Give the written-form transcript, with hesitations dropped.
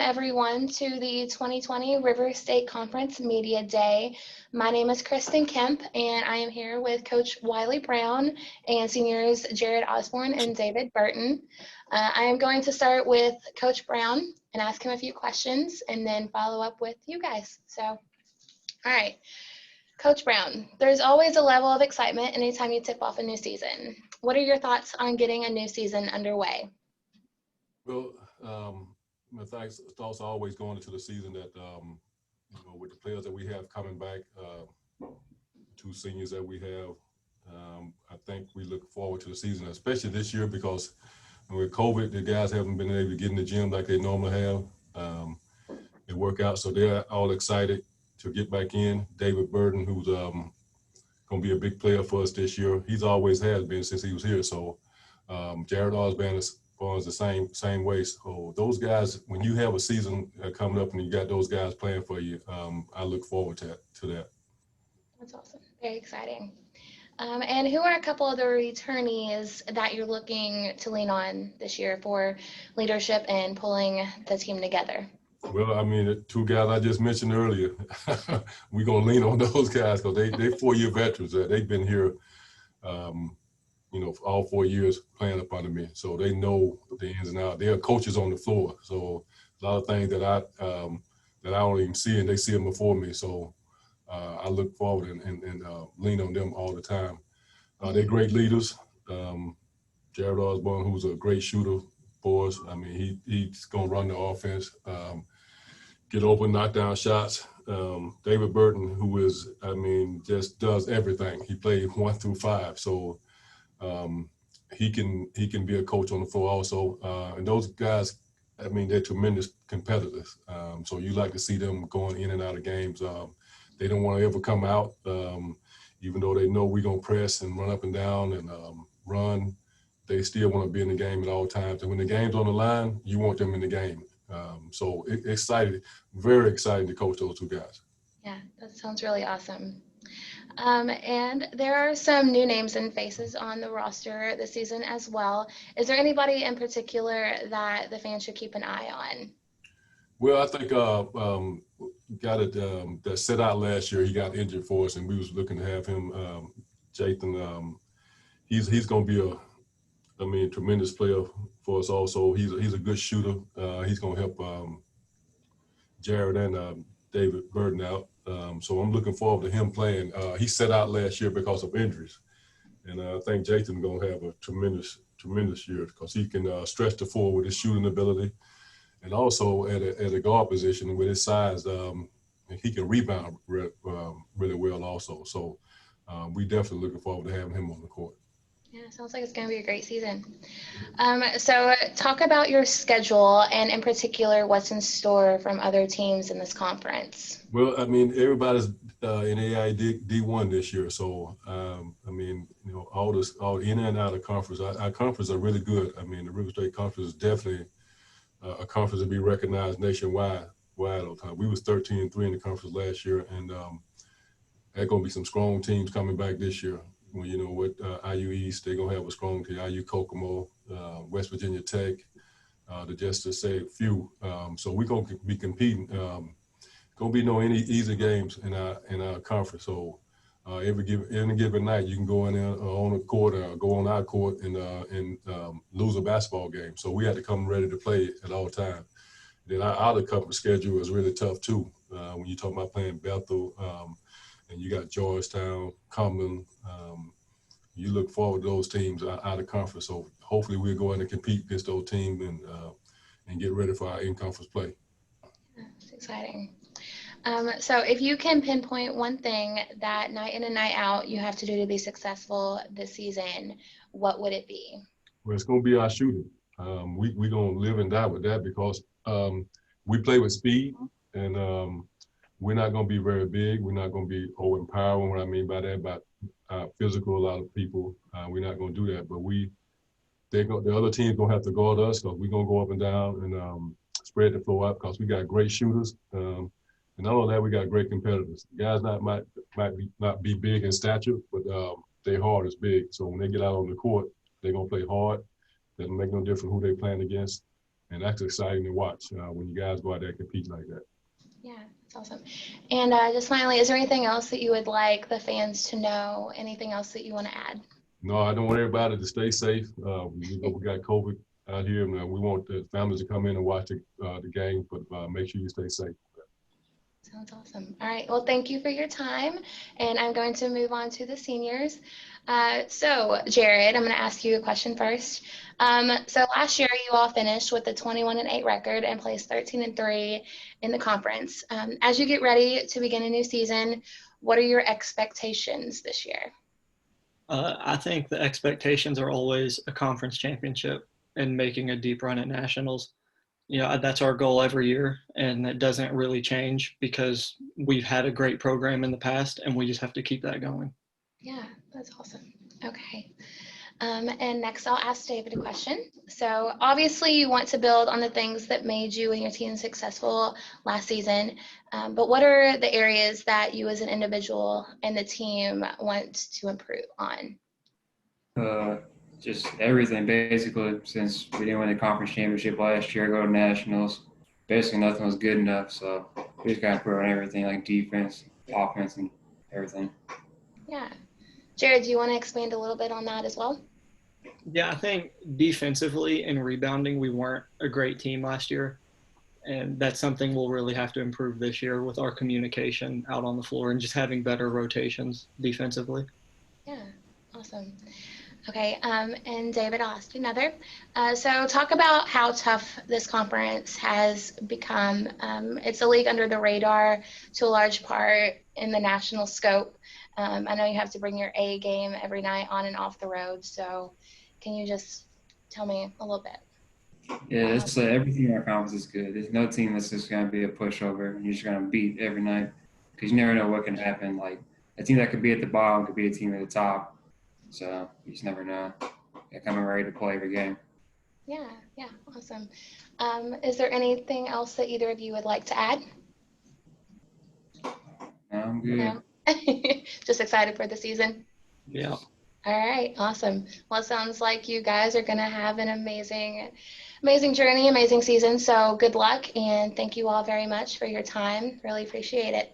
everyone to the 2020 River State Conference Media Day. My name is Kristen Kemp, and I am here with Coach Wiley Brown and seniors Jared Osborne and David Burton. I am going to start with Coach Brown and ask him a few questions and then follow up with you guys. So, all right. Coach Brown, there's always a level of excitement anytime you tip off a new season. What are your thoughts on getting a new season underway? Well, my thoughts are always going into the season that, with the players that we have coming back, two seniors that we have, I think we look forward to the season, especially this year because with COVID, the guys haven't been able to get in the gym like they normally have and work out. So they're all excited to get back in. David Burton, who's going to be a big player for us this year. He's always has been since he was here. So Jared Osborne is the same way. So those guys, when you have a season coming up and you got those guys playing for you, I look forward to that. That's awesome. Very exciting. And who are a couple of the returnees that you're looking to lean on this year for leadership and pulling the team together? Well, I mean, the two guys I just mentioned earlier, we're going to lean on those guys because they're 4-year veterans. They've been here for all 4 years playing up under me. So they know the ins and outs. They're coaches on the floor. So a lot of things that I don't even see, and they see them before me. So I look forward and lean on them all the time. They're great leaders. Jared Osborne, who's a great shooter for us. I mean, he's going to run the offense, get open, knock down shots. David Burton, who is, just does everything. He played 1 through 5. So he can be a coach on the floor also. And those guys, they're tremendous competitors. So you like to see them going in and out of games. They don't want to ever come out, even though they know we're going to press and run up and down and run. They still want to be in the game at all times. And when the game's on the line, you want them in the game. So very excited to coach those two guys. Yeah, that sounds really awesome. And there are some new names and faces on the roster this season as well. Is there anybody in particular that the fans should keep an eye on? Well, I think got it that set out last year. He got injured for us, and we was looking to have him. Jathan, he's going to be a tremendous player for us. Also, he's a good shooter. He's going to help Jared and David Burton out. So I'm looking forward to him playing. He set out last year because of injuries, and I think Jathan's going to have a tremendous year because he can stretch the floor with his shooting ability. And also at a guard position with his size, he can rebound really well also. So we definitely looking forward to having him on the court. Yeah, sounds like it's going to be a great season. So talk about your schedule and in particular what's in store from other teams in this conference. Well, everybody's in AI D1 this year. So, all in and out of conference. Our conference are really good. The River State Conference is definitely a conference to be recognized nationwide. All time. We was 13-3 in the conference last year, and there's going to be some strong teams coming back this year. Well, IU East, they're going to have a strong team. IU Kokomo, West Virginia Tech, just to say a few. So we're going to be competing. Going to be no any easy games in our conference. So any given night, you can go in there on the court or go on our court and lose a basketball game. So we have to come ready to play at all times. Then our out-of-conference schedule is really tough too. When you talk about playing Bethel, and you got Georgetown, Cumberland. You look forward to those teams out of conference. So hopefully we'll go in and compete against those teams and get ready for our in-conference play. That's exciting. So if you can pinpoint one thing that night in and night out you have to do to be successful this season, what would it be? Well, it's going to be our shooting. We're going to live and die with that because we play with speed and we're not going to be very big. We're not going to be overpowering. What I mean by that, about physical, a lot of people, we're not going to do that. But the other team's going to have to guard us because we're going to go up and down and spread the floor out because we got great shooters. And not only that, we got great competitors. The guys might not be big in stature, but their heart is big. So when they get out on the court, they're going to play hard. Doesn't make no difference who they're playing against. and that's exciting to watch when you guys go out there and compete like that. Yeah, that's awesome. And just finally, is there anything else that you would like the fans to know? Anything else that you want to add? No, I don't want everybody to stay safe. We got COVID out here, and we want the families to come in and watch the game, but make sure you stay safe. Sounds awesome. All right. Well, thank you for your time. And I'm going to move on to the seniors. So, Jared, I'm going to ask you a question first. So last year, you all finished with a 21-8 record and placed 13-3 in the conference. As you get ready to begin a new season, what are your expectations this year? I think the expectations are always a conference championship and making a deep run at nationals. You know, that's our goal every year, and that doesn't really change because we've had a great program in the past, and we just have to keep that going. Yeah, that's awesome. Okay. And next I'll ask David a question. So obviously you want to build on the things that made you and your team successful last season, but what are the areas that you as an individual and the team want to improve on? Just everything basically. Since we didn't win the conference championship last year, go to nationals, basically nothing was good enough. So we just got to improve on everything, like defense, offense, and everything. Yeah. Jared, do you want to expand a little bit on that as well? Yeah, I think defensively and rebounding, we weren't a great team last year. And that's something we'll really have to improve this year with our communication out on the floor and just having better rotations defensively. Yeah, awesome. Okay, and David, I'll ask you another. So talk about how tough this conference has become. It's a league under the radar to a large part in the national scope. I know you have to bring your A game every night on and off the road. So can you just tell me a little bit? Yeah, it's everything in our conference is good. There's no team that's just going to be a pushover. You're just going to beat every night because you never know what can happen. Like a team that could be at the bottom could be a team at the top. So you just never know. They're coming ready to play every game. Yeah, awesome. Is there anything else that either of you would like to add? No, I'm good. No? Just excited for the season? Yeah. All right, awesome. Well, it sounds like you guys are going to have an amazing journey, amazing season. So good luck, and thank you all very much for your time. Really appreciate it.